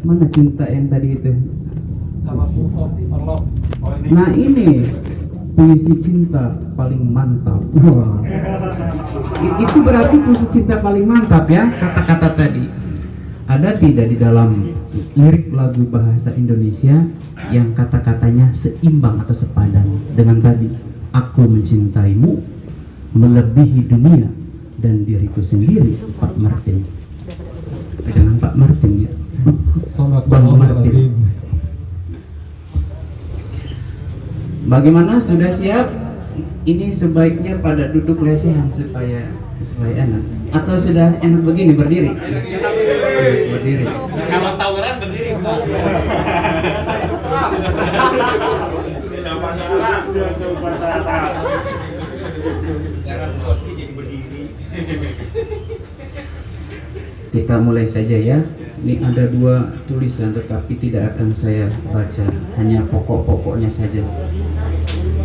Mana cinta yang tadi itu? Nah ini puisi cinta paling mantap. Wah. Itu berarti puisi cinta paling mantap ya, kata-kata tadi. Ada tidak di dalam lirik lagu bahasa Indonesia yang kata-katanya seimbang atau sepadan dengan tadi? Aku mencintaimu melebihi dunia dan diriku sendiri, Pak Martin. Jangan Pak Martin ya. Bang Martin. Bagaimana, sudah siap? Ini sebaiknya pada duduk lesehan supaya enak. Atau sudah enak begini berdiri? Berdiri. Kalau tawuran berdiri, Pak. Kita mulai saja ya. Ini ada 2 tulisan tetapi tidak akan saya baca, hanya pokok-pokoknya saja.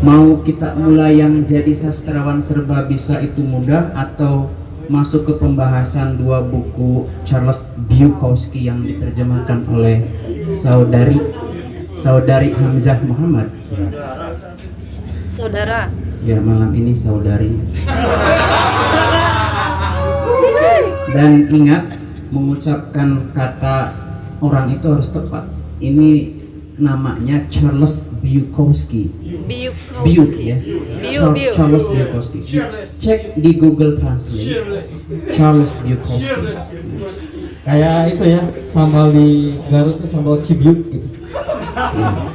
Mau kita mulai yang jadi sastrawan serba bisa itu mudah, atau masuk ke pembahasan 2 buku Charles Bukowski yang diterjemahkan oleh saudari Hamzah Muhammad. Saudara. Ya, malam ini saudari. Dan ingat, mengucapkan kata orang itu harus tepat. Ini namanya Charles Bukowski. Bukowski. Ya. Biu. Charles Bukowski. Cek di Google Translate. Charles Bukowski. Kayak itu ya, sambal di Garut tuh sambal Cibiuk gitu. Ya.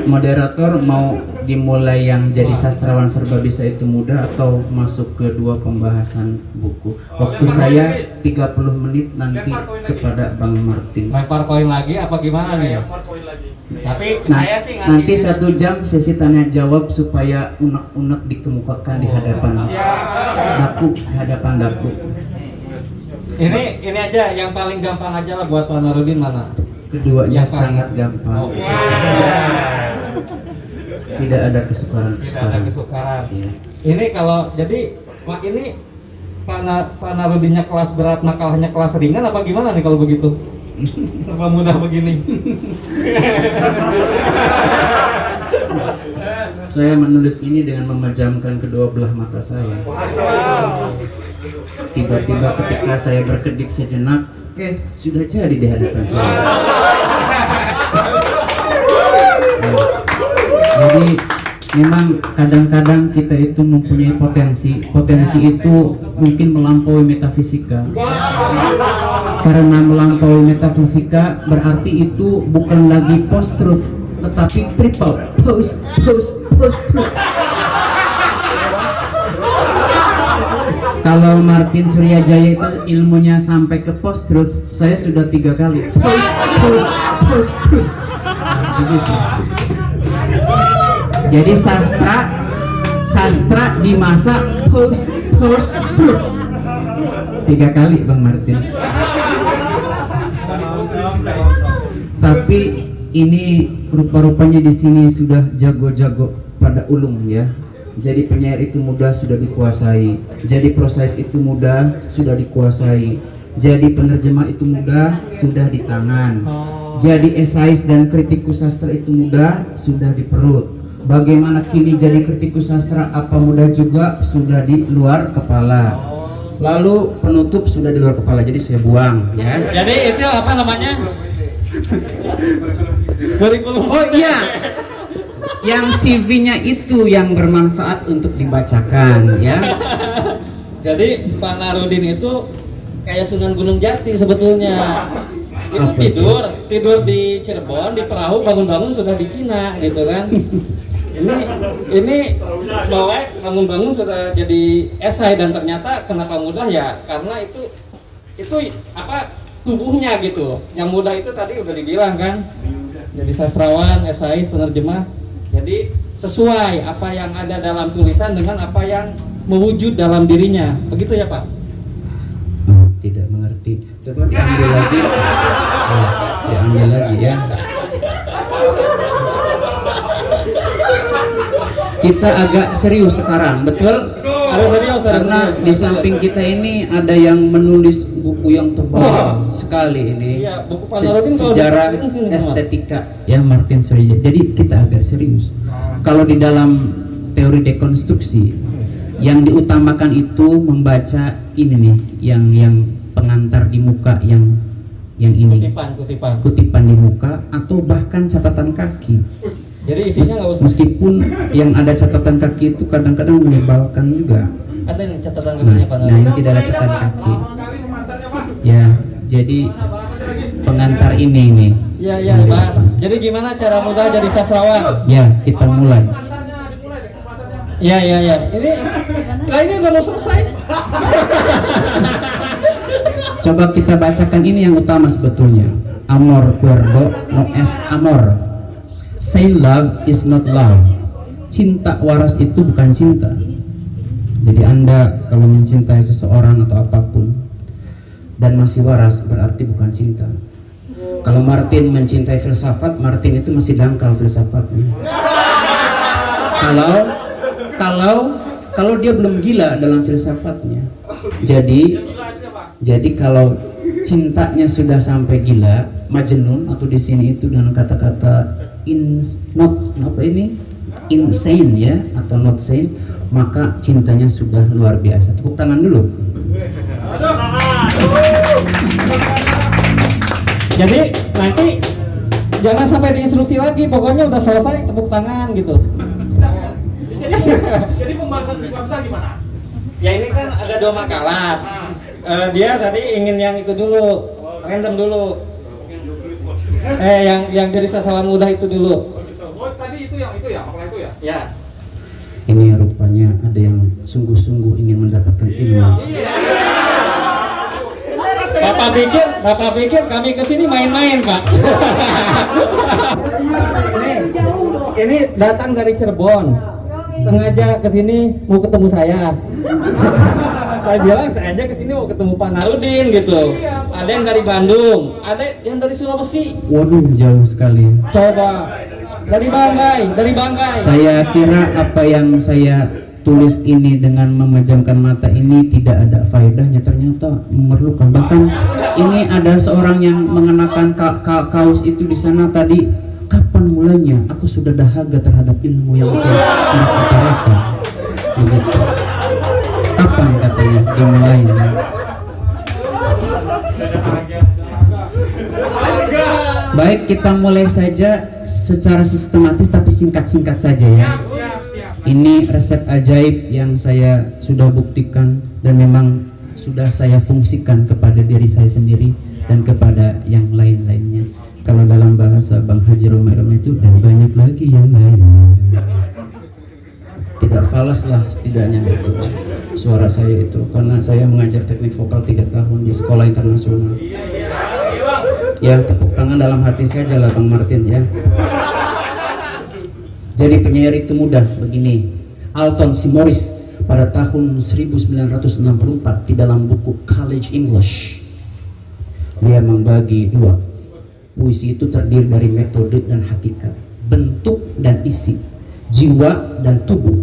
Moderator mau dimulai yang jadi sastrawan serba bisa itu mudah atau masuk ke 2 pembahasan buku? Waktu saya 30 menit nanti kepada Bang Martin. Lempar koin lagi apa gimana nih? Tapi Nah, saya sih ngasih nanti 1 jam sesi tanya jawab supaya unek-unek dikemukakan di hadapan Daku, Ini aja yang paling gampang aja lah buat Pak Narudin, mana? Keduanya Yang paling- sangat gampang. Tidak ada kesukaran. Ya. Ini kalau jadi Pak ini Pak Narudinnya kelas berat, makalahnya kelas ringan apa gimana nih kalau begitu? Serba mudah begini. Saya menulis ini dengan memejamkan kedua belah mata saya. Tiba-tiba ketika saya berkedip sejenak, sudah jadi di hadapan saya. Jadi memang kadang-kadang kita itu mempunyai potensi itu mungkin melampaui metafisika. Karena melampaui metafisika berarti itu bukan lagi post truth tetapi triple post truth. Kalau Martin Suryajaya itu ilmunya sampai ke post truth, saya sudah 3 kali post truth. Begitu. Jadi sastra di masa post truth 3 kali Bang Martin. Tapi ini rupa-rupanya di sini sudah jago-jago pada ulung ya. Jadi penyair itu mudah sudah dikuasai. Jadi proses itu mudah sudah dikuasai. Jadi penerjemah itu mudah sudah di tangan. Jadi esais dan kritikus sastra itu mudah sudah di perut. Bagaimana kini jadi kritikus sastra apa mudah juga sudah di luar kepala. Lalu penutup sudah di luar kepala, jadi saya buang ya. Jadi itu apa namanya? Kurikulum. Oh iya, yang CV-nya itu yang bermanfaat untuk dibacakan ya. Jadi Pak Narudin itu kayak Sunan Gunung Jati sebetulnya. Itu Apa tidur di Cirebon, di perahu, bangun-bangun sudah di Cina gitu kan. Ini melek, bangun-bangun sudah jadi esai, dan ternyata kenapa mudah ya karena itu apa tubuhnya gitu. Yang mudah itu tadi udah dibilang kan. Jadi sastrawan, esais, penerjemah. Jadi sesuai apa yang ada dalam tulisan dengan apa yang mewujud dalam dirinya. Begitu ya Pak? Oh, tidak mengerti. Coba diambil lagi. Diambil lagi ya. Kita agak serius sekarang, betul? Harus serius. Karena di samping kita ini ada yang menulis buku yang tebal sekali ini. Iya, buku Panarudin kalau sejarah di sini, Muhammad. estetika ya Martin Surya. Jadi kita agak serius. Kalau di dalam teori dekonstruksi yang diutamakan itu membaca ini nih, yang pengantar di muka yang ini. Kutipan di muka atau bahkan catatan kaki. Jadi isinya nggak usah. Meskipun yang ada catatan kaki itu kadang-kadang menyebalkan juga. Ada yang catatan Nah, kakinya Pak nah ini tidak ada catatan kaki. Ya, jadi pengantar ini nih. Iya, Pak. Jadi gimana cara mudah jadi sastrawan? Ya, kita mulai. Iya. Ini kayaknya udah mau selesai. Coba kita bacakan ini yang utama sebetulnya. Amor cuerdo no es amor. Say love is not love. Cinta waras itu bukan cinta. Jadi Anda kalau mencintai seseorang atau apapun dan masih waras berarti bukan cinta. Kalau Martin mencintai filsafat, Martin itu masih dangkal filsafatnya. Kalau dia belum gila dalam filsafatnya. Jadi kalau cintanya sudah sampai gila, majnun atau di sini itu dengan kata-kata insane ya atau not sane, maka cintanya sudah luar biasa. Tepuk tangan dulu. Jadi nanti jangan sampai diinstruksi lagi, pokoknya udah selesai tepuk tangan gitu. Jadi pembahasan di Kamsa gimana? Ya ini kan ada 2 makalah. Dia tadi ingin yang itu dulu, random dulu. Yang jadi sastrawan mudah itu dulu. Oh, tadi itu ya, makalah itu ya? Ya. Ini rupanya ada yang sungguh-sungguh ingin mendapatkan ilmu. Bapak pikir kami kesini main-main, Pak. Ini datang dari Cirebon. Sengaja kesini mau ketemu saya. Saya bilang saya aja kesini mau ketemu Pak Narudin gitu. Ada yang dari Bandung, ada yang dari Sulawesi. Waduh, jauh sekali. Coba dari Banggai. Saya kira apa yang saya tulis ini dengan memejamkan mata ini tidak ada faedahnya, ternyata memerlukan. Bahkan ini ada seorang yang mengenakan kaos itu di sana tadi. Kapan mulainya aku sudah dahaga terhadap ilmu yang Anda utarakan? Begitu. Kapan katanya dimulainya? Baik, kita mulai saja secara sistematis tapi singkat-singkat saja ya. Ini resep ajaib yang saya sudah buktikan dan memang sudah saya fungsikan kepada diri saya sendiri dan kepada yang lain-lainnya. Kalau dalam bahasa Bang Haji Romero itu dan banyak lagi yang lain. Tidak falas lah setidaknya itu suara saya itu, karena saya mengajar teknik vokal 3 tahun di sekolah internasional. Ya, tepuk tangan dalam hati saja lah Bang Martin ya. Jadi penyair itu mudah begini. Alton C. Morris pada tahun 1964 di dalam buku College English dia membagi 2. Puisi itu terdiri dari metode dan hakikat, bentuk dan isi, jiwa dan tubuh.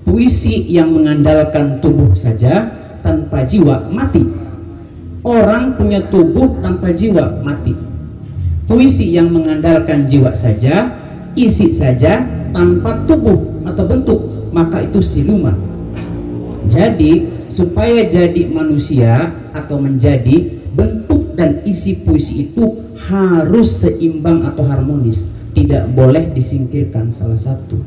Puisi yang mengandalkan tubuh saja tanpa jiwa mati. Orang punya tubuh tanpa jiwa mati. Puisi yang mengandalkan jiwa saja, isi saja tanpa tubuh atau bentuk, maka itu siluman. Jadi supaya jadi manusia atau menjadi, bentuk dan isi puisi itu harus seimbang atau harmonis, tidak boleh disingkirkan salah satu.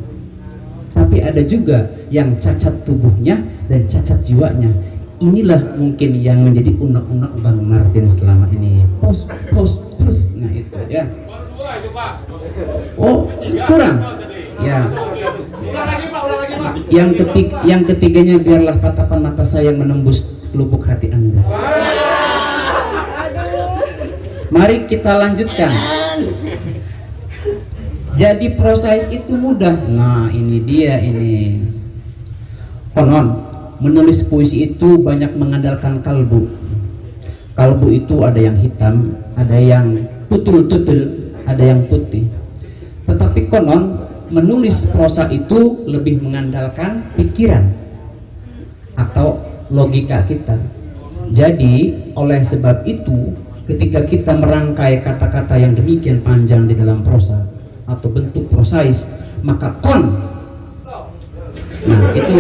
Tapi ada juga yang cacat tubuhnya dan cacat jiwanya. Inilah mungkin yang menjadi unek-unek Bang Martin selama ini. Post truth, nah itu ya. Oh, kurang. Ya. Yang ketiganya biarlah tatapan mata saya menembus lubuk hati Anda. Mari kita lanjutkan. Jadi proses itu mudah. Nah ini dia ini. Konon menulis puisi itu banyak mengandalkan kalbu. Kalbu itu ada yang hitam, ada yang tutul-tutul, ada yang putih. Tetapi konon menulis prosa itu lebih mengandalkan pikiran atau logika kita. Jadi oleh sebab itu ketika kita merangkai kata-kata yang demikian panjang di dalam prosa atau bentuk prosais, maka kon, nah itu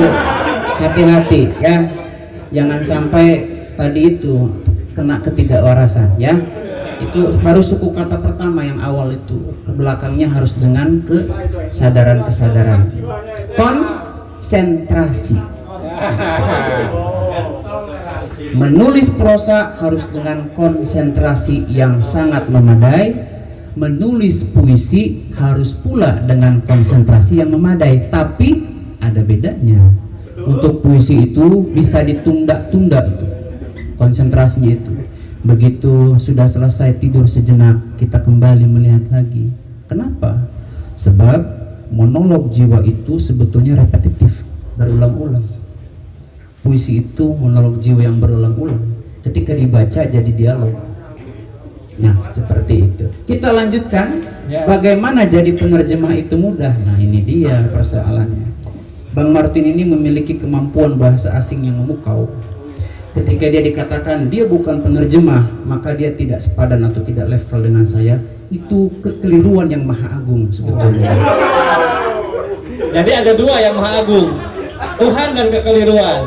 hati-hati ya, jangan sampai tadi itu kena ketidakwarasan ya. Itu baru suku kata pertama yang awal itu, ke belakangnya harus dengan kesadaran. Konsentrasi. Menulis prosa harus dengan konsentrasi yang sangat memadai. Menulis puisi harus pula dengan konsentrasi yang memadai. Tapi ada bedanya. Untuk puisi itu bisa ditunda-tunda itu konsentrasinya itu. Begitu sudah selesai tidur sejenak, kita kembali melihat lagi. Kenapa? Sebab monolog jiwa itu sebetulnya repetitif, berulang-ulang. Puisi itu monolog jiwa yang berulang-ulang. Ketika dibaca jadi dialog. Nah, seperti itu. Kita lanjutkan. Bagaimana jadi penerjemah itu mudah? Nah, ini dia persoalannya. Bang Martin ini memiliki kemampuan bahasa asing yang memukau. Ketika dia dikatakan dia bukan penerjemah, maka dia tidak sepadan atau tidak level dengan saya. Itu kekeliruan yang maha agung sebetulnya. Jadi ada dua yang maha agung, Tuhan dan kekeliruan.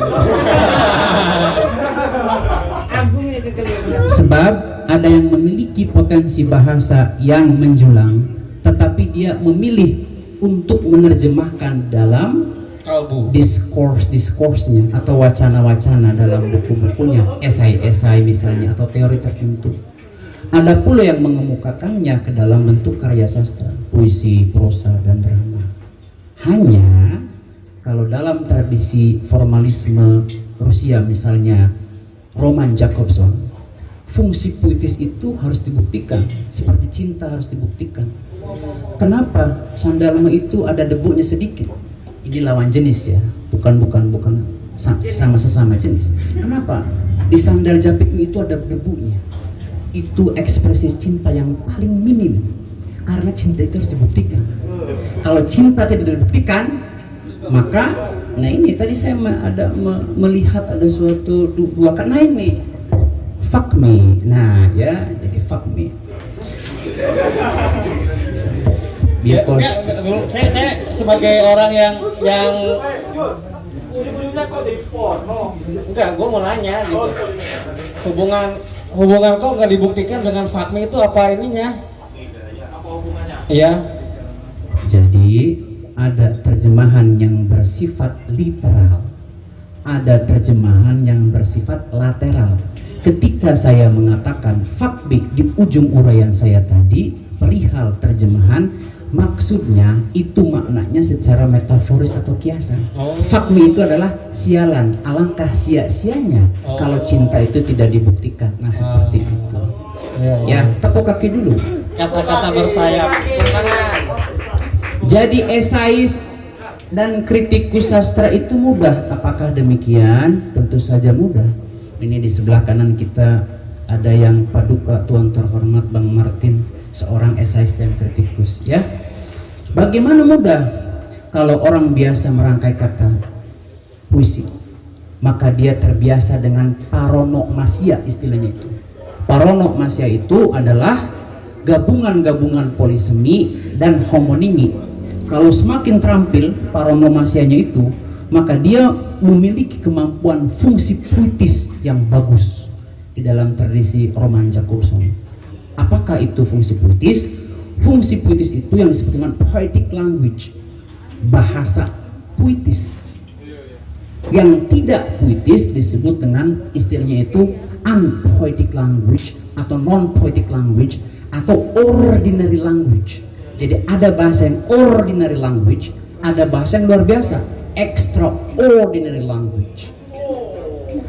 Sebab ada yang memiliki potensi bahasa yang menjulang, tetapi dia memilih untuk menerjemahkan dalam Kalbu. diskursnya atau wacana-wacana dalam buku-bukunya, esai-esai misalnya atau teori tertentu. Ada pula yang mengemukakannya ke dalam bentuk karya sastra, puisi, prosa, dan drama. Hanya kalau dalam tradisi formalisme Rusia misalnya, Roman Jakobson, fungsi puitis itu harus dibuktikan, seperti cinta harus dibuktikan. Kenapa? Sandalma itu ada debunya sedikit. Ini lawan jenis ya, bukan sesama jenis. Kenapa? Di sandal Japikmi itu ada debunya. Itu ekspresi cinta yang paling minim, karena cinta itu harus dibuktikan. Kalau cinta tidak dibuktikan, maka nah ini tadi saya melihat ada suatu dua kata ini, fuck me. Nah ya, jadi fuck me. Because Saya sebagai orang yang ujung-ujungnya kok jadi porno. enggak, gue mau nanya gitu. Hubungan kok nggak dibuktikan dengan Fatmi itu apa ininya? Apa hubungannya? Iya. jadi ada terjemahan yang bersifat literal, ada terjemahan yang bersifat lateral. Ketika saya mengatakan fakbi di ujung uraian saya tadi perihal terjemahan, maksudnya itu maknanya secara metaforis atau kiasan. Fakmi itu adalah sialan, alangkah sia-sianya kalau cinta itu tidak dibuktikan. Nah seperti itu. Ya, tepuk kaki dulu. Kata-kata bersayap. Jadi esais dan kritikus sastra itu mudah. Apakah demikian? Tentu saja mudah. Ini di sebelah kanan kita ada yang paduka Tuan terhormat Bang Martin, seorang esais dan kritikus ya. Bagaimana mudah? Kalau orang biasa merangkai kata puisi, maka dia terbiasa dengan paronomasia, istilahnya itu. Paronomasia itu adalah gabungan-gabungan polisemi dan homonimi. Kalau semakin terampil paronomasianya itu, maka dia memiliki kemampuan fungsi puitis yang bagus di dalam tradisi Roman Jakobson. Apakah itu fungsi puitis? Fungsi puitis itu yang disebut dengan poetic language, bahasa puitis. Yang tidak puitis disebut dengan istilahnya itu unpoetic language atau non-poetic language atau ordinary language. Jadi ada bahasa yang ordinary language, ada bahasa yang luar biasa, extraordinary language.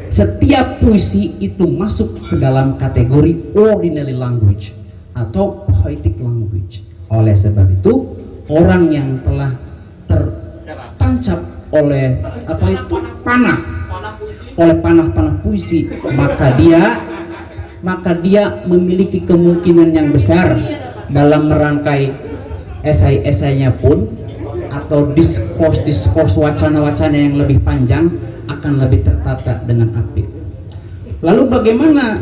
Setiap puisi itu masuk ke dalam kategori ordinary language atau poetic language. Oleh sebab itu, orang yang telah tertancap oleh apa itu panah puisi, maka dia memiliki kemungkinan yang besar dalam merangkai esai-esainya pun atau diskurs wacana-wacana yang lebih panjang akan lebih tertata dengan apik. Lalu bagaimana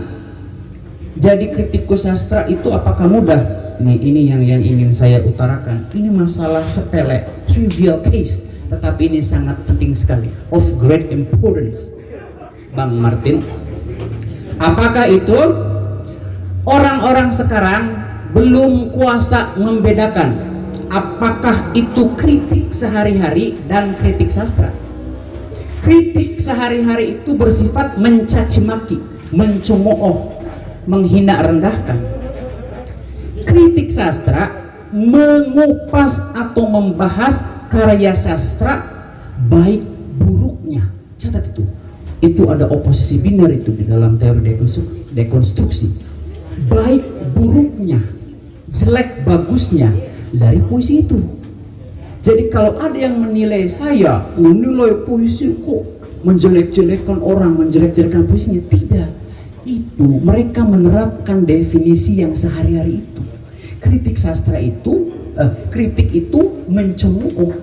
jadi kritikus sastra itu, apakah mudah? Ini yang ingin saya utarakan. Ini masalah sepele, trivial case, tetapi ini sangat penting sekali, of great importance. Bang Martin, apakah itu orang-orang sekarang belum kuasa membedakan apakah itu kritik sehari-hari dan kritik sastra? Kritik sehari-hari itu bersifat mencaci maki, mencemooh, menghina rendahkan. Kritik sastra mengupas atau membahas karya sastra baik buruknya. Catat itu ada oposisi biner itu di dalam teori dekonstruksi. Baik buruknya, jelek bagusnya dari puisi itu. Jadi kalau ada yang menilai saya menilai puisi kok menjelek-jelekan orang, menjelek-jelekan puisinya, tidak. Itu mereka menerapkan definisi yang sehari-hari itu. Kritik sastra itu, kritik itu mencemooh,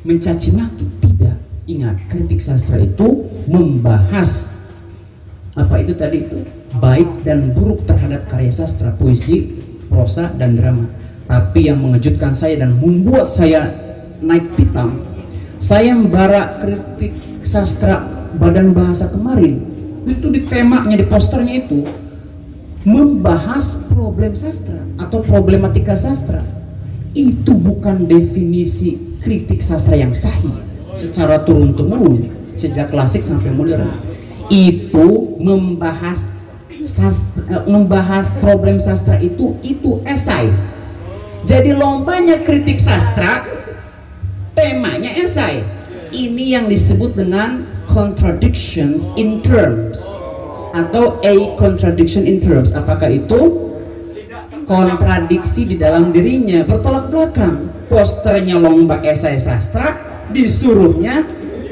mencaci maki, tidak. Ingat, kritik sastra itu membahas apa itu tadi itu, baik dan buruk terhadap karya sastra, puisi, prosa dan drama. Tapi yang mengejutkan saya dan membuat saya naik pitam, saya membara kritik sastra Badan Bahasa kemarin, itu di temanya, di posternya itu membahas problem sastra atau problematika sastra. Itu bukan definisi kritik sastra yang sahih secara turun-temurun sejak klasik sampai modern. Itu membahas problem sastra itu esai. Jadi lombanya kritik sastra, temanya esai. Ini yang disebut dengan contradictions in terms atau a contradiction in terms. Apakah itu? Kontradiksi di dalam dirinya, bertolak belakang. Posternya lomba esai sastra, disuruhnya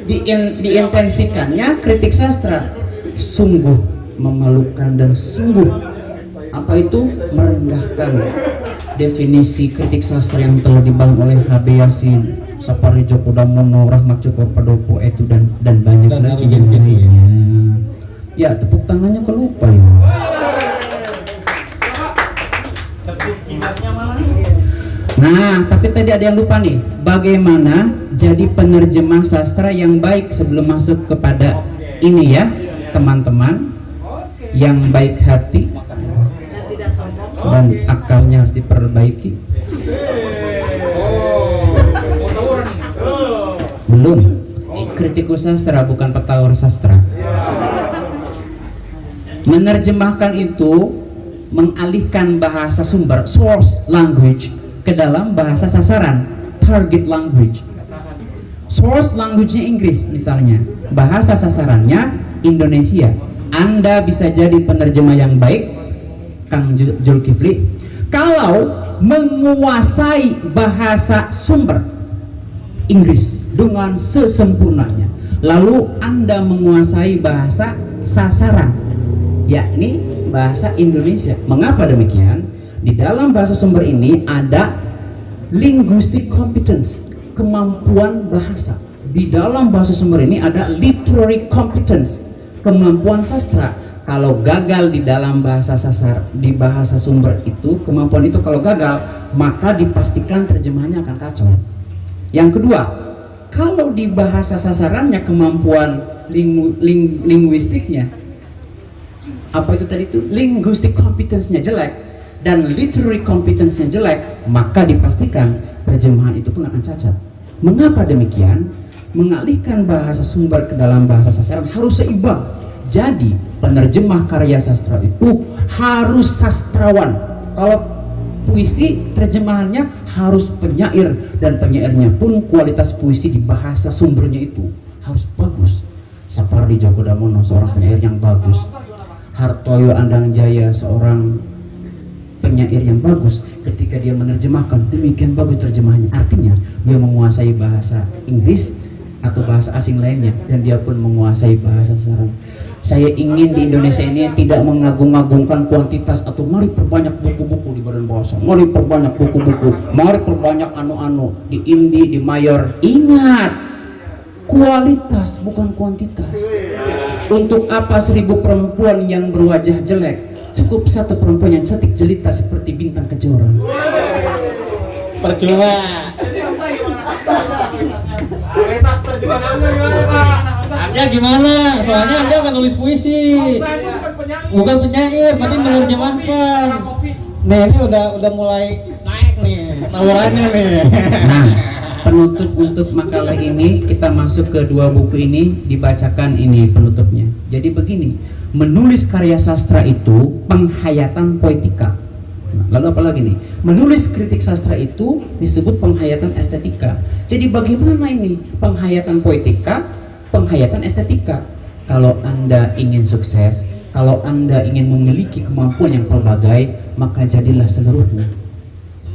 diintensikannya kritik sastra. Sungguh memalukan dan sungguh apa itu, merendahkan definisi kritik sastra yang telah dibangun oleh H.B. Yasin, Sapari Djoko Damono, Rahmat Djoko Padopo itu dan banyak lagi yang lainnya. Ya, tepuk tangannya kelupa ya. Nah, tapi tadi ada yang lupa nih. Bagaimana jadi penerjemah sastra yang baik sebelum masuk kepada ini ya, teman-teman, yang baik hati dan akalnya harus diperbaiki. Belum. Kritikus sastra bukan petawar sastra. Menerjemahkan itu mengalihkan bahasa sumber, source language, ke dalam bahasa sasaran, target language. Source language-nya Inggris misalnya, bahasa sasarannya Indonesia. Anda bisa jadi penerjemah yang baik, Kang Zulkifli, kalau menguasai bahasa sumber Inggris dengan sesempurnanya. Lalu Anda menguasai bahasa sasaran, yakni bahasa Indonesia. Mengapa demikian? Di dalam bahasa sumber ini ada linguistic competence, kemampuan bahasa. Di dalam bahasa sumber ini ada literary competence, kemampuan sastra. Kalau gagal di dalam bahasa di bahasa sumber itu, kemampuan itu kalau gagal, maka dipastikan terjemahannya akan kacau. Yang kedua, kalau di bahasa sasarannya kemampuan linguistiknya, apa itu tadi itu, linguistic competence-nya jelek dan literary competence-nya jelek, maka dipastikan terjemahan itu pun akan cacat. Mengapa demikian? Mengalihkan bahasa sumber ke dalam bahasa sasaran harus seimbang. Jadi penerjemah karya sastra itu harus sastrawan. Kalau puisi, terjemahannya harus penyair, dan penyairnya pun kualitas puisi di bahasa sumbernya itu harus bagus. Sapardi Djoko Damono seorang penyair yang bagus, Hartoyo Andang Jaya seorang penyair yang bagus. Ketika dia menerjemahkan, demikian bagus terjemahannya, artinya dia menguasai bahasa Inggris atau bahasa asing lainnya, dan dia pun menguasai bahasa sasaran. Saya ingin di Indonesia ini tidak mengagung-agungkan kuantitas atau mari perbanyak buku-buku di badan bahasa, mari perbanyak buku-buku, mari perbanyak anu-anu di Indi, di Mayor. Ingat, kualitas bukan kuantitas. Untuk apa 1000 perempuan yang berwajah jelek, cukup satu perempuan yang cantik jelita seperti bintang kejora. Percuma. Kualitas terjemahannya gimana Pak? Anda gimana? Soalnya Anda akan nulis puisi. Saya itu bukan penyanyi. Bukan penyair, tapi menerjemahkan. Nih, ini udah mulai naik nih, tawarannya nih. Nah, penutup untuk makalah ini kita masuk ke 2 buku ini, dibacakan ini penutupnya. Jadi begini, menulis karya sastra itu penghayatan poetika. Nah, lalu apa lagi nih? Menulis kritik sastra itu disebut penghayatan estetika. Jadi bagaimana ini penghayatan poetika, penghayatan estetika? Kalau Anda ingin sukses, kalau Anda ingin memiliki kemampuan yang pelbagai, maka jadilah seluruhnya.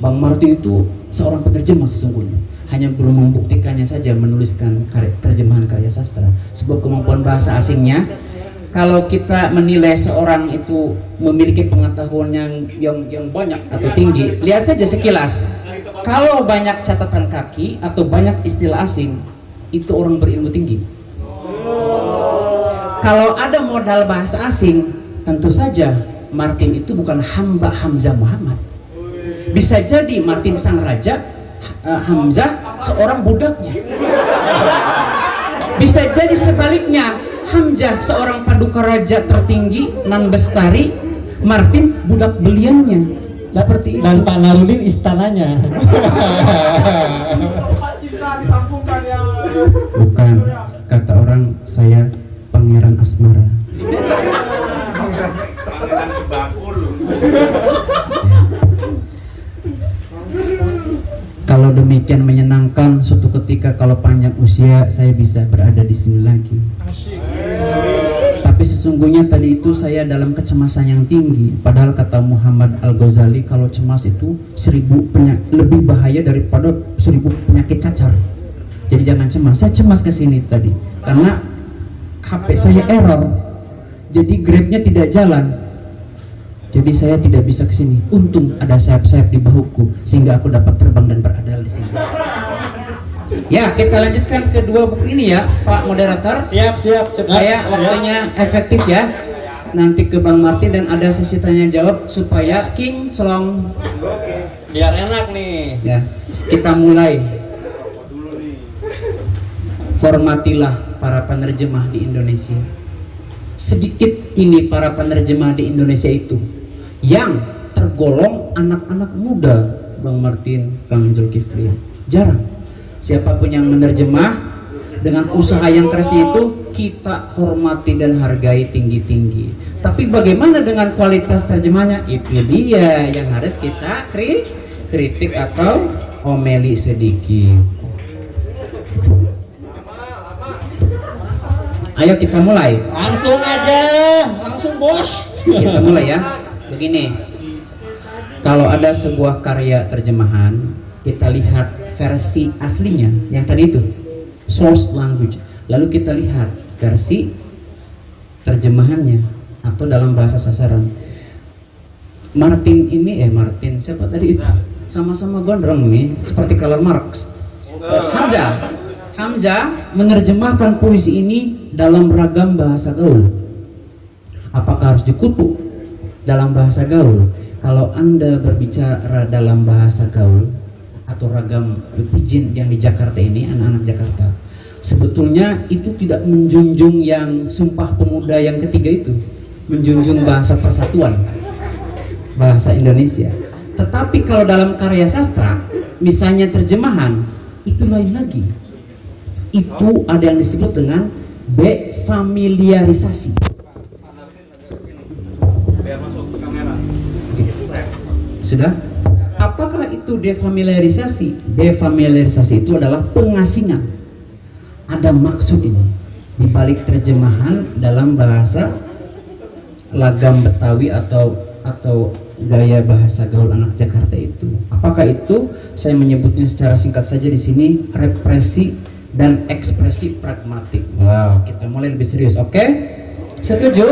Bang Martin itu seorang penerjemah sesungguhnya, hanya belum membuktikannya saja menuliskan terjemahan karya sastra. Sebab kemampuan bahasa asingnya, kalau kita menilai seorang itu memiliki pengetahuan yang banyak atau tinggi, lihat saja sekilas. Kalau banyak catatan kaki atau banyak istilah asing, itu orang berilmu tinggi. Kalau ada modal bahasa asing, tentu saja Martin itu bukan hamba Hamzah Muhammad. Bisa jadi Martin sang raja, Hamzah seorang budaknya. Bisa jadi sebaliknya, Hamzah seorang paduka raja tertinggi nan bestari, Martin budak beliannya. Seperti itu. Dan Pak Narudin istananya. Pak Cinta ditampungkan ya. Bukan, kata orang saya pangeran asmara. Pangeran kebakul. Kalau demikian menyenangkan, suatu ketika kalau panjang usia saya bisa berada di sini lagi. Tapi sesungguhnya tadi itu saya dalam kecemasan yang tinggi. Padahal kata Muhammad Al-Ghazali, kalau cemas itu 1000 lebih bahaya daripada 1000 penyakit cacar. Jadi jangan cemas. Saya cemas ke sini tadi karena HP saya error. Jadi Grab-nya tidak jalan. Jadi saya tidak bisa ke sini. Untung ada sayap-sayap di bahuku sehingga aku dapat terbang dan berada di sini. Ya, kita lanjutkan ke 2 buku ini ya, Pak Moderator. Siap. Supaya waktunya efektif ya. Nanti ke Bang Martin dan ada sesi tanya jawab supaya kinclong. Biar enak nih. Ya, kita mulai. Hormatilah para penerjemah di Indonesia. Sedikit ini para penerjemah di Indonesia itu yang tergolong anak-anak muda, Bang Martin, Bang Zulkifli. Jarang. Siapapun yang menerjemah dengan usaha yang kerasnya itu kita hormati dan hargai tinggi-tinggi. Tapi bagaimana dengan kualitas terjemahnya? Itu dia yang harus kita kritik atau omeli sedikit. Ayo kita mulai. Langsung aja, langsung bos. Kita mulai ya. Begini, kalau ada sebuah karya terjemahan, kita lihat versi aslinya yang tadi itu, source language. Lalu kita lihat versi terjemahannya atau dalam bahasa sasaran. Martin siapa tadi itu? Sama-sama gondrong nih, seperti Karl Marx. Hamzah menerjemahkan puisi ini dalam ragam bahasa gaul. Apakah harus dikutuk dalam bahasa gaul? Kalau Anda berbicara dalam bahasa gaul atau ragam pidgin yang di Jakarta ini, anak-anak Jakarta, sebetulnya itu tidak menjunjung yang Sumpah Pemuda yang ketiga itu, menjunjung bahasa persatuan, bahasa Indonesia. Tetapi kalau dalam karya sastra, misalnya terjemahan, itu lain lagi. Itu ada yang disebut dengan defamiliarisasi. Sudah? Apakah itu defamiliarisasi? Defamiliarisasi itu adalah pengasingan. Ada maksud ini di balik terjemahan dalam bahasa lagam Betawi atau gaya bahasa gaul anak Jakarta itu. Apakah itu? Saya menyebutnya secara singkat saja di sini, represi dan ekspresi pragmatik. Wow, kita mulai lebih serius. Oke? Setuju?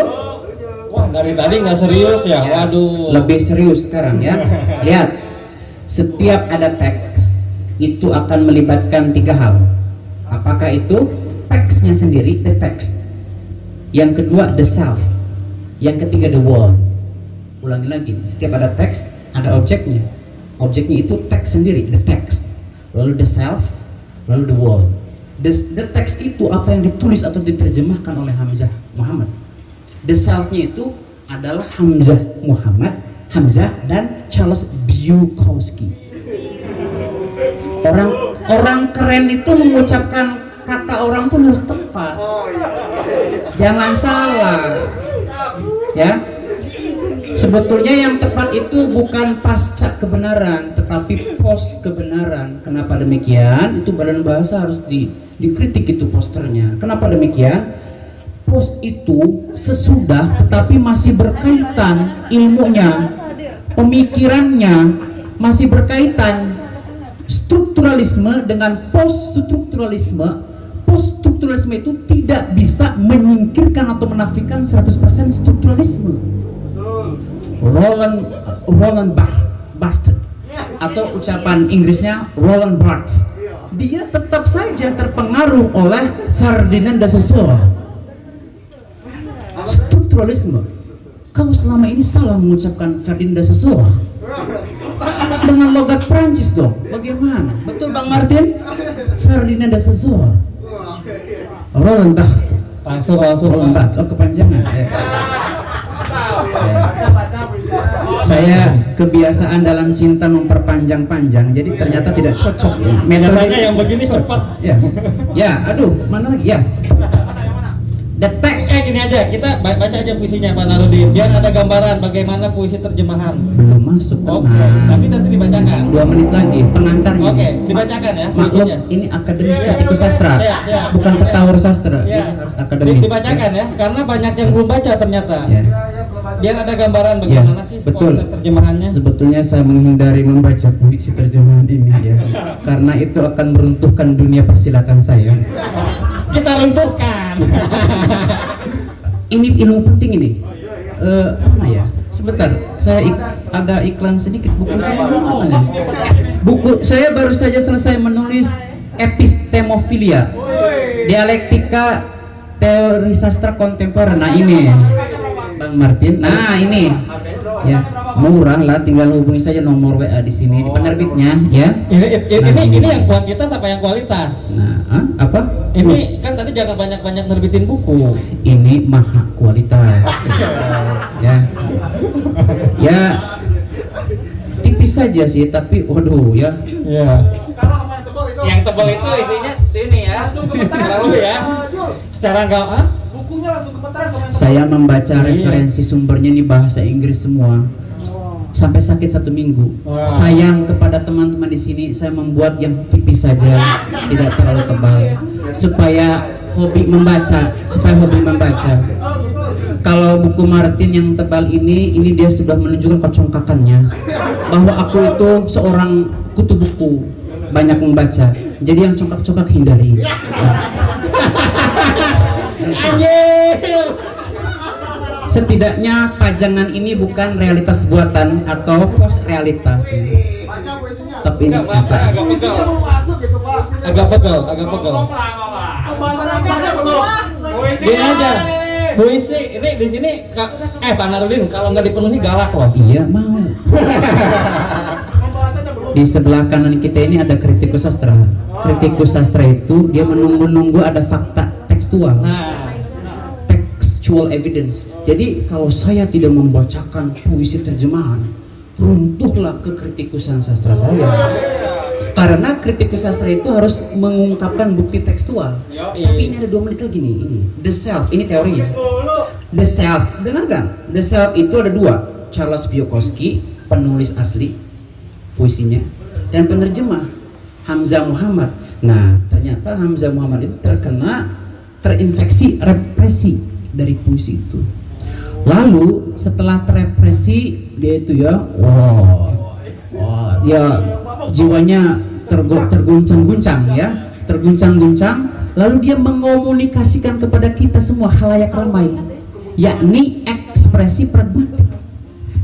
Wah, dari tadi nggak serius ya. Waduh. Lebih serius sekarang ya. Lihat, setiap ada teks itu akan melibatkan 3 hal. Apakah itu? teksnya sendiri, the text. Yang kedua the self. Yang ketiga the world. Ulangi lagi, setiap ada teks ada objeknya. Objeknya itu teks sendiri, the text. Lalu the self, lalu the world. The text itu apa yang ditulis atau diterjemahkan oleh Hamzah Muhammad. The self-nya itu adalah Hamzah Muhammad, Hamzah dan Charles Bukowski. Orang keren itu mengucapkan kata orang pun harus tepat. Jangan salah. Ya. Sebetulnya yang tepat itu bukan pasca kebenaran, tetapi pos kebenaran. Kenapa demikian? Itu Badan Bahasa harus dikritik itu posternya. Kenapa demikian? Pos itu sesudah tetapi masih berkaitan ilmunya, pemikirannya masih berkaitan. Strukturalisme dengan post-strukturalisme. Post-strukturalisme itu tidak bisa menyingkirkan atau menafikan 100% strukturalisme. Roland Barthes atau ucapan Inggrisnya Roland Barthes, dia tetap saja terpengaruh oleh Ferdinand de Saussure. Strukturalisme, kau selama ini salah mengucapkan Ferdinand de Saussure dengan logat Prancis dong. Bagaimana? Betul Bang Martin? Ferdinand de Saussure, Roland Barthes, Roland Barthes. Oh kepanjangan. Saya kebiasaan dalam cinta memperpanjang-panjang, jadi ternyata tidak cocok. Biasanya yang begini cepat. Ya, aduh, mana lagi ya? The text. Gini aja, kita baca aja puisinya Pak Narudin, biar ada gambaran bagaimana puisi terjemahan. Belum masuk. Oke, tapi nanti dibacakan. 2 menit lagi, pengantarnya. Oke, dibacakan ya Maklum, puisinya. ini akademis kritikus sastra, Siap. bukan petahur sastra. Ya. Ini harus akademis. Dibacakan ya, karena banyak yang belum baca ternyata. Ya. Biar ada gambaran bagaimana sih betul. kualitas terjemahannya. Sebetulnya saya menghindari membaca puisi terjemahan ini ya, karena itu akan meruntuhkan dunia persilakan saya. Kita runtuhkan. Ini ilmu penting ini. Mana ya? Sebentar, saya ada iklan sedikit buku saya mana ya? Buku saya baru saja selesai menulis Epistemofilia, Dialektika Teori Sastra Kontemporer. Nah ini Bang Martin. Nah ini ya murah lah, tinggal hubungi saja nomor WA di sini di penerbitnya ya. Ini yang kuantitas apa yang kualitas? Nah, apa? Ini kan tadi jangan banyak-banyak nerbitin buku. Ini maha kualitas. Ya. Ya. Tipis saja sih, tapi waduh ya. Iya. Yang tebal itu isinya ini ya. Lalu ya. Secara enggak Bukunya langsung kebetulan. saya membaca referensi sumbernya ini bahasa Inggris semua. Sampai sakit 1 minggu. Wah. Sayang kepada teman-teman di sini, saya membuat yang tipis saja, tidak terlalu tebal, supaya hobi membaca. Kalau buku Martin yang tebal ini dia sudah menunjukkan kecongkakannya, bahwa aku itu seorang kutu buku, banyak membaca. Jadi yang congkak-congkak hindari. anjir. Setidaknya pajangan ini bukan realitas buatan atau post realitas. Tapi ini Agak pegel. Agak pegel. Gini aja. Puisi ini di sini Pak Narudin kalau nggak dipenuhi galak loh. Iya mau. Di sebelah kanan kita ini ada kritikus sastra. Kritikus sastra itu dia menunggu ada fakta tekstual. Nah, Textual evidence. Jadi kalau saya tidak membacakan puisi terjemahan, runtuhlah kekritikusan sastra saya. Karena kritikus sastra itu harus mengungkapkan bukti tekstual. Tapi ini ada 2 menit lagi nih. Ini the self. Ini teorinya. The self. Dengarkan. The self itu ada 2. Charles Bukowski, penulis asli puisinya, dan penerjemah Hamzah Muhammad. Nah, ternyata Hamzah Muhammad itu terinfeksi represi dari puisi itu. Lalu setelah terepresi dia itu ya, dia jiwanya terguncang-guncang ya, terguncang-guncang. Lalu dia mengomunikasikan kepada kita semua khalayak ramai, yakni ekspresi pragmatik.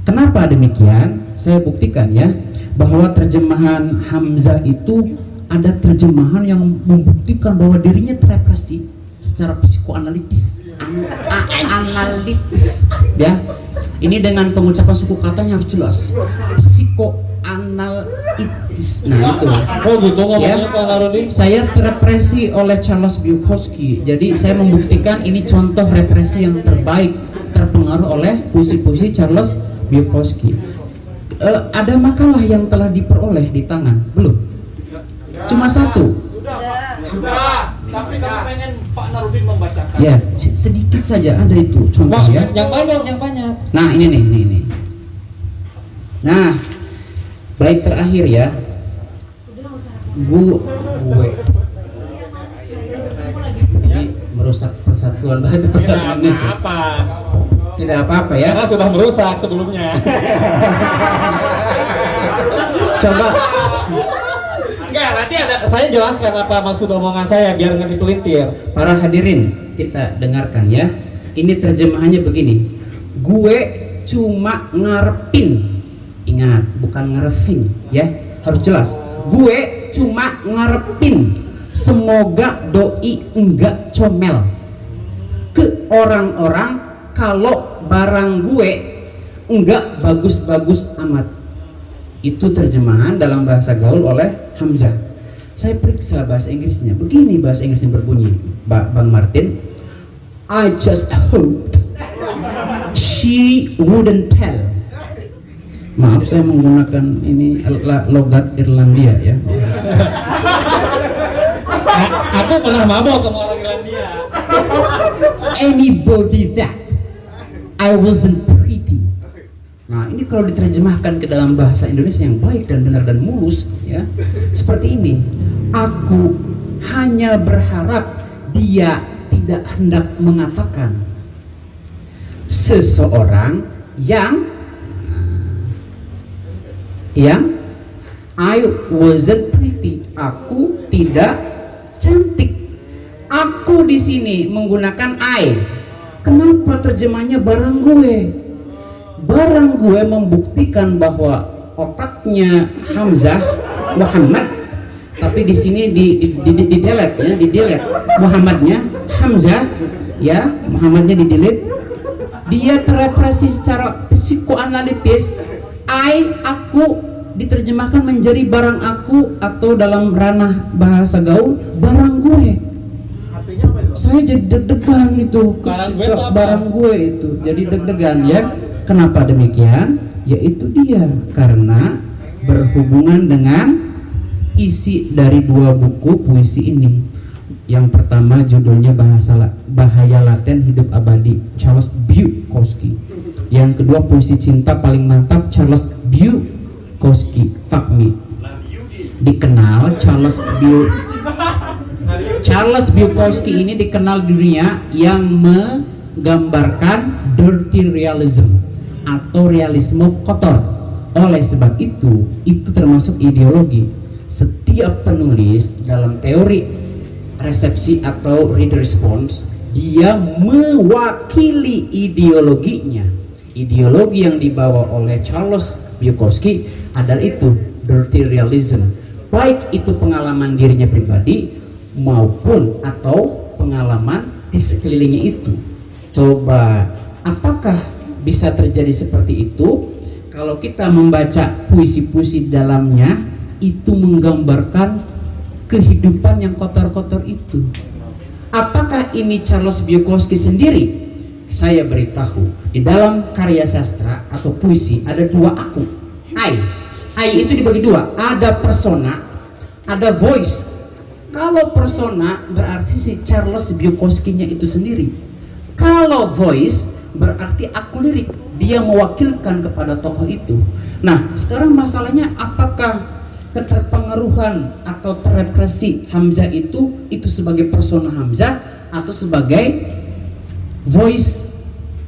Kenapa demikian? Saya buktikan ya, bahwa terjemahan Hamzah itu ada terjemahan yang membuktikan bahwa dirinya terepresi. secara psikoanalitis, analitis, ya. Ini dengan pengucapan suku katanya harus jelas. Psikoanalitis. Nah itu. Oh gitu ngomongnya Ya. Pak Narudin. Saya terrepresi oleh Charles Bukowski. Jadi saya membuktikan ini contoh represi yang terbaik, terpengaruh oleh puisi-puisi Charles Bukowski. Ada makalah yang telah diperoleh di tangan? Belum. Cuma satu. Sudah. Tapi kami pengen Pak Narudin membacakan. Ya, sedikit saja ada itu Wah, contoh ya. yang banyak. Nah, ini nih. Nah, baik terakhir ya. Gue ini merusak persatuan bahasa Indonesia. Apa? Tidak apa-apa ya. Karena sudah merusak sebelumnya. Coba Enggak, nanti saya jelaskan apa maksud omongan saya biar nggak dipelintir. para hadirin, kita dengarkan ya. Ini terjemahannya begini. Gue cuma ngarepin. Ingat, bukan ngerefin ya. Harus jelas. Gue cuma ngarepin semoga doi enggak comel ke orang-orang kalau barang gue enggak bagus-bagus amat. Itu terjemahan dalam bahasa gaul oleh Hamzah. Saya periksa bahasa Inggrisnya. Begini bahasa Inggrisnya berbunyi, Bang Martin. I just hoped she wouldn't tell. Maaf, saya menggunakan ini logat Irlandia ya. Aku pernah mabok sama orang Irlandia. Anybody that I wasn't pretty. Nah, ini kalau diterjemahkan ke dalam bahasa Indonesia yang baik dan benar dan mulus ya, seperti ini. Aku hanya berharap dia tidak hendak mengatakan seseorang yang I wasn't pretty. Aku tidak cantik. Aku di sini menggunakan I. Kenapa terjemahnya barang gue? Barang gue membuktikan bahwa otaknya Hamzah Muhammad, tapi di sini di delete ya, di delete Muhammadnya Hamzah ya, Muhammadnya di delete. Dia terrepresi secara psikoanalitis. Aku diterjemahkan menjadi barang aku, atau dalam ranah bahasa gaul barang gue. Saya jadi deg-degan itu. Barang gue itu apa? Barang gue itu jadi deg-degan ya. Kenapa demikian? Yaitu dia karena berhubungan dengan isi dari dua buku puisi ini. Yang pertama judulnya Bahaya Laten Hidup Abadi, Charles Bukowski. Yang kedua puisi cinta paling mantap, Charles Bukowski, Fuck Me. Dikenal Charles Bukowski ini dikenal di dunia yang menggambarkan dirty realism atau realisme kotor. Oleh sebab itu termasuk ideologi. Setiap penulis dalam teori resepsi atau reader response, dia mewakili ideologinya. Ideologi yang dibawa oleh Charles Bukowski adalah itu, dirty realism. Baik itu pengalaman dirinya pribadi maupun atau pengalaman di sekelilingnya itu. Coba, apakah bisa terjadi seperti itu? Kalau kita membaca puisi-puisi dalamnya, itu menggambarkan kehidupan yang kotor-kotor itu. Apakah ini Charles Bukowski sendiri? Saya beritahu, di dalam karya sastra atau puisi ada dua aku. I itu dibagi dua, ada persona, ada voice. Kalau persona berarti si Charles Bukowski-nya itu sendiri. Kalau voice berarti aku lirik, dia mewakilkan kepada tokoh itu. Nah, sekarang masalahnya apakah keterpengaruhan atau terrepresi Hamzah itu sebagai persona Hamzah atau sebagai voice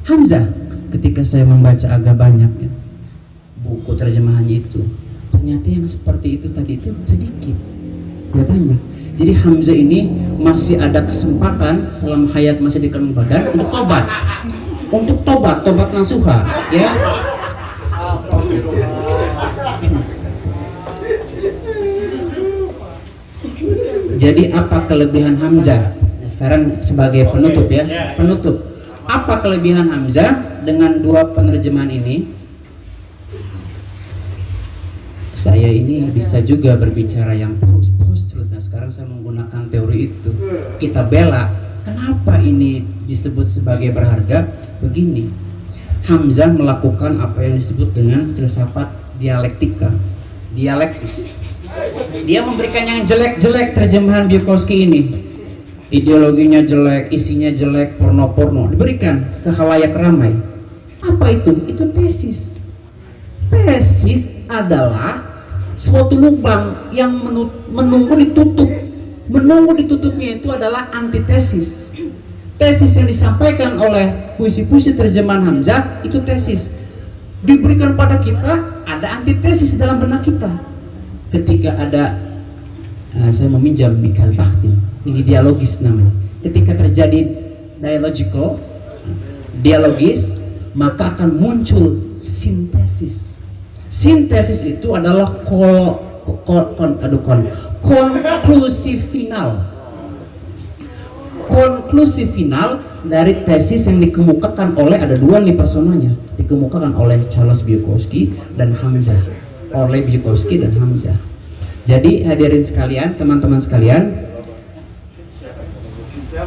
Hamzah? Ketika saya membaca agak banyak ya, buku terjemahannya itu, ternyata yang seperti itu tadi itu sedikit, ya banyak. Jadi Hamzah ini masih ada kesempatan selama hayat masih di kandung badan untuk tobat nasuha ya. Jadi apa kelebihan Hamzah? Nah, sekarang sebagai penutup ya, penutup. Apa kelebihan Hamzah dengan dua penerjemahan ini? Saya ini bisa juga berbicara yang post-truth. Nah, sekarang saya menggunakan teori itu. Kita bela. Kenapa ini disebut sebagai berharga? Begini. Hamzah melakukan apa yang disebut dengan filsafat dialektika, dialektis. Dia memberikan yang jelek-jelek terjemahan Bukowski ini. Ideologinya jelek, isinya jelek, porno-porno diberikan ke khalayak ramai. Apa itu? Itu tesis. Tesis adalah suatu lubang yang menunggu ditutup. Menunggu ditutupnya itu adalah antitesis. Tesis yang disampaikan oleh puisi-puisi terjemahan Hamzah itu tesis. Diberikan pada kita, ada antitesis dalam benak kita. Ketika ada, saya meminjam Mikhail Bakhtin, ini dialogis namanya. Ketika terjadi dialogis, maka akan muncul sintesis. Sintesis itu adalah konklusi final dari tesis yang dikemukakan oleh, ada dua nih personanya, dikemukakan oleh Charles Bukowski dan Hamzah, oleh Bukowski dan Hamzah. Jadi hadirin sekalian, teman-teman sekalian,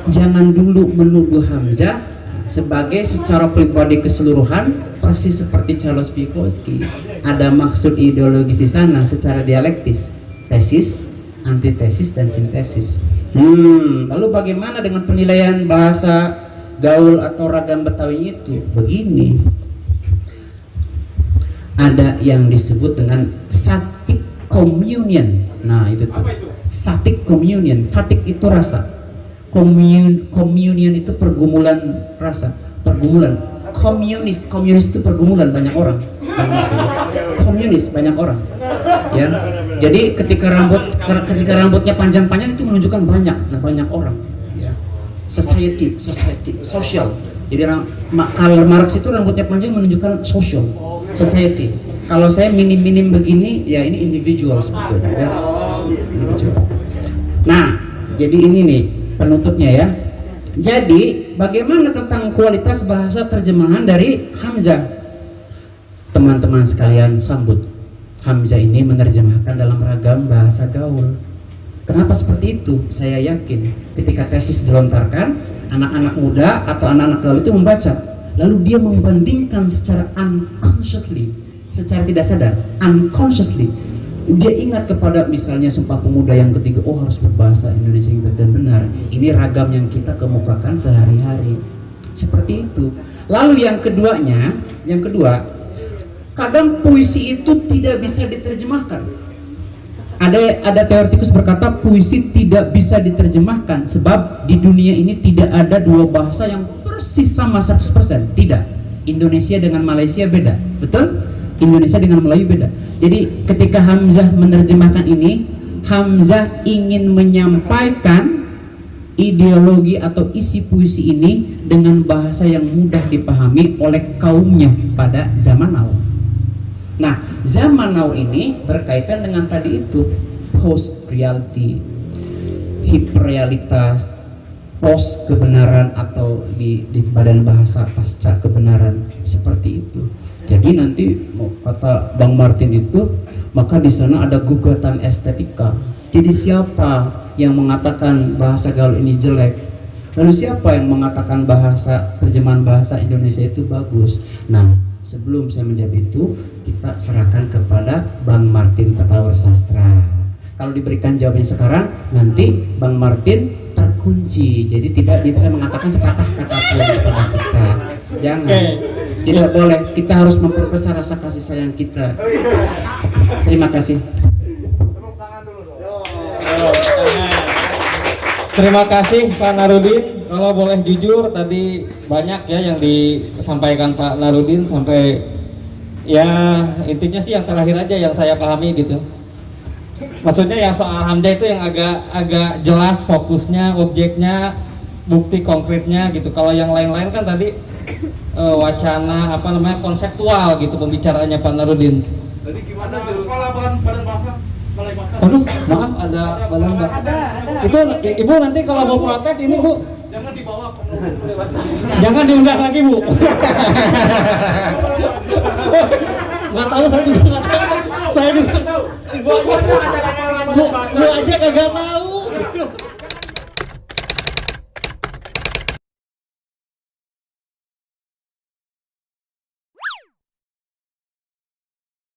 jangan dulu menuduh Hamzah sebagai secara pribadi keseluruhan persis seperti Charles Bukowski. Ada maksud ideologis di sana secara dialektis, tesis, antitesis, dan sintesis. Lalu bagaimana dengan penilaian bahasa gaul atau ragam Betawi itu? Begini, ada yang disebut dengan fatigue communion. Nah itu tuh, fatigue communion. Fatigue itu rasa, communion itu pergumulan rasa, pergumulan. Komunis itu pergumulan banyak orang. Komunis banyak orang. Ya. Jadi ketika rambutnya panjang-panjang itu menunjukkan banyak orang. Ya. Society, social. Jadi Karl Marx itu rambutnya panjang menunjukkan social, society. Kalau saya minim begini, ya ini individual sebetulnya. Ya. Individual. Nah, jadi ini nih penutupnya ya. Jadi bagaimana tentang kualitas bahasa terjemahan dari Hamzah? Teman-teman sekalian sambut. Hamzah ini menerjemahkan dalam ragam bahasa gaul. Kenapa seperti itu? Saya yakin ketika tesis dilontarkan, anak-anak muda atau anak-anak gaul itu membaca, lalu dia membandingkan secara unconsciously, secara tidak sadar, unconsciously. Dia ingat kepada misalnya Sumpah Pemuda yang ketiga, oh harus berbahasa Indonesia yang dan benar. Ini ragam yang kita kemukakan sehari-hari. Seperti itu. Lalu yang kedua, kadang puisi itu tidak bisa diterjemahkan. Ada teoretikus berkata puisi tidak bisa diterjemahkan sebab di dunia ini tidak ada dua bahasa yang persis sama 100%. Tidak. Indonesia dengan Malaysia beda. Betul? Indonesia dengan Melayu beda. Jadi ketika Hamzah menerjemahkan ini, Hamzah ingin menyampaikan ideologi atau isi puisi ini dengan bahasa yang mudah dipahami oleh kaumnya pada zaman now. Nah, zaman now ini berkaitan dengan tadi itu, post reality, hiperrealitas, post kebenaran, atau di badan bahasa pasca kebenaran, seperti itu. Jadi nanti kata Bang Martin itu, maka di sana ada gugatan estetika. Jadi siapa yang mengatakan bahasa gaul ini jelek? Lalu siapa yang mengatakan terjemahan bahasa Indonesia itu bagus? Nah, sebelum saya menjawab itu, kita serahkan kepada Bang Martin Petawar Sastra. Kalau diberikan jawabannya sekarang, nanti Bang Martin terkunci. Jadi tidak bisa mengatakan sepatah kata pun kepada kita. Jangan. Tidak boleh. Kita harus memperbesar rasa kasih sayang kita. Terima kasih. Terima kasih Pak Narudin. Kalau boleh jujur, tadi banyak ya yang disampaikan Pak Narudin, sampai ya intinya sih yang terakhir aja yang saya pahami gitu. Maksudnya yang soal Hamzah itu yang agak jelas fokusnya, objeknya, bukti konkretnya gitu. Kalau yang lain-lain kan tadi wacana konseptual gitu pembicaraannya Pak Narudin. Tadi gimana kepala badan bahasa? Balai Basah. Aduh, maaf ada balon Mbak. Itu Ibu nanti kalau mau protes ini Bu, Jangan dibawa ke Balai Basah. jangan diundang lagi Bu. Nggak tahu saya juga.